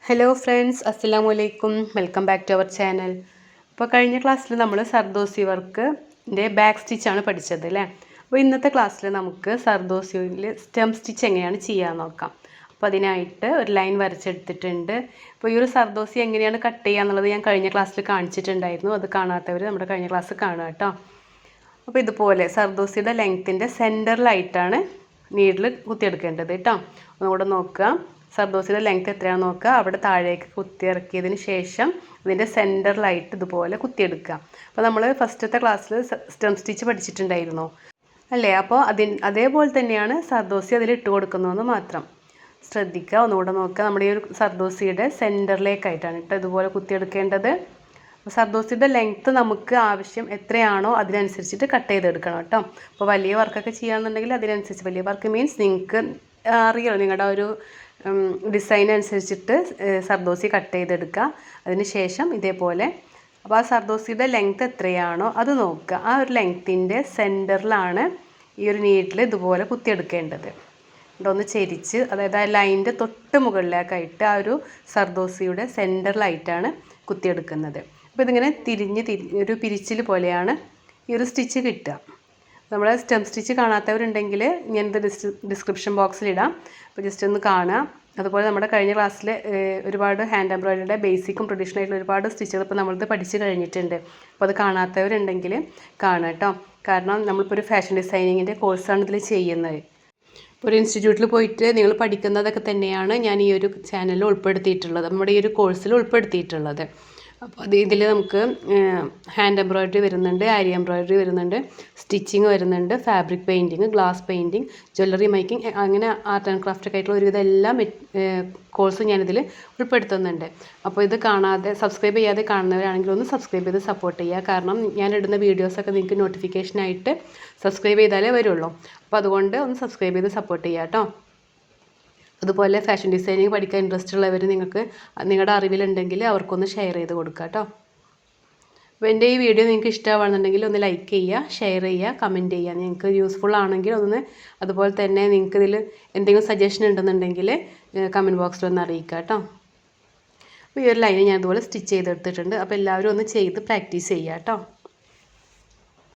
Hello friends, അസ്സലാമു അലൈക്കും. Welcome back to our channel. അപ്പോൾ കഴിഞ്ഞ ക്ലാസ്സിൽ നമ്മൾ സർദോസി വർക്കിൻ്റെ ബാക്ക് സ്റ്റിച്ചാണ് പഠിച്ചത് അല്ലേ. അപ്പോൾ ഇന്നത്തെ ക്ലാസ്സിൽ നമുക്ക് സർദോസിയിൽ സ്റ്റെം സ്റ്റിച്ച് എങ്ങനെയാണ് ചെയ്യാൻ നോക്കാം. അപ്പോൾ അതിനായിട്ട് ഒരു ലൈൻ വരച്ചെടുത്തിട്ടുണ്ട്. അപ്പോൾ ഈ ഒരു സർദോസി എങ്ങനെയാണ് കട്ട് ചെയ്യുക എന്നുള്ളത് ഞാൻ കഴിഞ്ഞ ക്ലാസ്സിൽ കാണിച്ചിട്ടുണ്ടായിരുന്നു. അത് കാണാത്തവർ നമ്മുടെ കഴിഞ്ഞ ക്ലാസ് കാണുക കേട്ടോ. അപ്പോൾ ഇതുപോലെ സർദോസിയുടെ ലെങ്ത്തിൻ്റെ സെൻറ്ററിലായിട്ടാണ് നീഡിൽ കുത്തിയെടുക്കേണ്ടത് കേട്ടോ. ഒന്നുകൂടെ നോക്കുക. സർദോസിയുടെ ലെങ്ത്ത് എത്രയാണെന്ന് നോക്കുക. അവിടെ താഴേക്ക് കുത്തിയിറക്കിയതിന് ശേഷം ഇതിൻ്റെ സെൻറ്ററിലായിട്ട് ഇതുപോലെ കുത്തിയെടുക്കുക. അപ്പോൾ നമ്മൾ ഫസ്റ്റത്തെ ക്ലാസ്സിൽ സ്റ്റെം സ്റ്റിച്ച് പഠിച്ചിട്ടുണ്ടായിരുന്നു അല്ലേ. അപ്പോൾ അതേപോലെ തന്നെയാണ് സർദോസി അതിൽ ഇട്ട് കൊടുക്കുന്നതെന്ന് മാത്രം ശ്രദ്ധിക്കുക. ഒന്നുകൂടെ നോക്കുക. നമ്മുടെ ഈ ഒരു സർദോസിയുടെ സെൻറ്ററിലേക്കായിട്ടാണ് ഇട്ട് ഇതുപോലെ കുത്തിയെടുക്കേണ്ടത്. സർദോസിയുടെ ലെങ്ത്ത് നമുക്ക് ആവശ്യം എത്രയാണോ അതിനനുസരിച്ചിട്ട് കട്ട് ചെയ്തെടുക്കണം കേട്ടോ. അപ്പോൾ വലിയ വർക്കൊക്കെ ചെയ്യുകയാണെന്നുണ്ടെങ്കിൽ അതിനനുസരിച്ച്, വലിയ വർക്ക് മീൻസ് നിങ്ങൾക്ക് അറിയാമല്ലോ നിങ്ങളുടെ ഒരു ഡിസൈൻ അനുസരിച്ചിട്ട് സർദോസി കട്ട് ചെയ്തെടുക്കുക. അതിന് ശേഷം ഇതേപോലെ അപ്പോൾ ആ സർദോസിയുടെ ലെങ്ത്ത് എത്രയാണോ അത് നോക്കുക. ആ ഒരു ലെങ്ത്തിൻ്റെ സെൻറ്ററിലാണ് ഈ ഒരു നീഡിൽ ഇതുപോലെ കുത്തിയെടുക്കേണ്ടത്. ഒന്ന് ചെരിച്ച്, അതായത് ആ ലൈനിൻ്റെ തൊട്ട് മുകളിലേക്കായിട്ട് ആ ഒരു സർദോസിയുടെ സെൻറ്ററിലായിട്ടാണ് കുത്തിയെടുക്കുന്നത്. അപ്പോൾ ഇതിങ്ങനെ തിരിഞ്ഞ് ഒരു പിരിച്ചിൽ പോലെയാണ് ഈ ഒരു സ്റ്റിച്ച് കിട്ടുക. നമ്മൾ സ്റ്റെം സ്റ്റിച്ച് കാണാത്തവരുണ്ടെങ്കിൽ ഞാനിത് ഡിസ്ക്രിപ്ഷൻ ബോക്സിലിടാം. അപ്പോൾ ജസ്റ്റ് ഒന്ന് കാണുക. അതുപോലെ നമ്മുടെ കഴിഞ്ഞ ക്ലാസ്സിൽ ഒരുപാട് ഹാൻഡ് എംബ്രോയിഡറിയുടെ ബേസിക്കും ട്രഡീഷണൽ ആയിട്ടുള്ള ഒരുപാട് സ്റ്റിച്ചുകൾ ഇപ്പോൾ നമ്മളിത് പഠിച്ച് കഴിഞ്ഞിട്ടുണ്ട്. അപ്പോൾ അത് കാണാത്തവരുണ്ടെങ്കിൽ കാണുക കേട്ടോ. കാരണം നമ്മളിപ്പോൾ ഒരു ഫാഷൻ ഡിസൈനിങ്ങിൻ്റെ കോഴ്സാണ് ഇതിൽ ചെയ്യുന്നത്. ഒരു ഇൻസ്റ്റിറ്റ്യൂട്ടിൽ പോയിട്ട് നിങ്ങൾ പഠിക്കുന്നതൊക്കെ തന്നെയാണ് ഞാൻ ഈ ഒരു ചാനലിൽ ഉൾപ്പെടുത്തിയിട്ടുള്ളത്, നമ്മുടെ ഈ ഒരു കോഴ്സിൽ ഉൾപ്പെടുത്തിയിട്ടുള്ളത്. അപ്പോൾ ഇതിൽ നമുക്ക് ഹാൻഡ് എംബ്രോയിഡറി വരുന്നുണ്ട്, ആരി എംബ്രോയിഡറി വരുന്നുണ്ട്, സ്റ്റിച്ചിങ് വരുന്നുണ്ട്, fabric painting, glass painting, jewellery making, അങ്ങനെ ആർട്ട് ആൻഡ് ക്രാഫ്റ്റൊക്കെ ആയിട്ടുള്ള ഒരുവിധം എല്ലാ കോഴ്സും ഞാനിതിൽ ഉൾപ്പെടുത്തുന്നുണ്ട്. അപ്പോൾ ഇത് കാണാതെ സബ്സ്ക്രൈബ് ചെയ്യാതെ കാണുന്നവരാണെങ്കിൽ ഒന്ന് സബ്സ്ക്രൈബ് ചെയ്ത് സപ്പോർട്ട് ചെയ്യുക. കാരണം ഞാനിടുന്ന വീഡിയോസൊക്കെ നിങ്ങൾക്ക് നോട്ടിഫിക്കേഷനായിട്ട് സബ്സ്ക്രൈബ് ചെയ്താലേ വരുള്ളൂ. അപ്പോൾ അതുകൊണ്ട് ഒന്ന് സബ്സ്ക്രൈബ് ചെയ്ത് സപ്പോർട്ട് ചെയ്യുക കേട്ടോ. അതുപോലെ ഫാഷൻ ഡിസൈനിങ് പഠിക്കാൻ ഇൻട്രസ്റ്റ് ഉള്ളവർ നിങ്ങൾക്ക് നിങ്ങളുടെ അറിവിലുണ്ടെങ്കിൽ അവർക്കൊന്ന് ഷെയർ ചെയ്ത് കൊടുക്കുക കേട്ടോ. അപ്പോൾ എൻ്റെ ഈ വീഡിയോ നിങ്ങൾക്ക് ഇഷ്ടമാണെന്നുണ്ടെങ്കിൽ ഒന്ന് ലൈക്ക് ചെയ്യുക, ഷെയർ ചെയ്യുക, കമൻറ്റ് ചെയ്യുക. നിങ്ങൾക്ക് യൂസ്ഫുൾ ആണെങ്കിൽ ഒന്ന്, അതുപോലെ തന്നെ നിങ്ങൾക്ക് ഇതിൽ എന്തെങ്കിലും സജഷൻ ഉണ്ടെന്നുണ്ടെങ്കിൽ കമൻറ്റ് ബോക്സിൽ ഒന്ന് അറിയിക്കുക കേട്ടോ. അപ്പോൾ ഈ ഒരു ലൈന് ഞാൻ അതുപോലെ സ്റ്റിച്ച് ചെയ്തെടുത്തിട്ടുണ്ട്. അപ്പോൾ എല്ലാവരും ഒന്ന് ചെയ്ത് പ്രാക്ടീസ് ചെയ്യുക കേട്ടോ.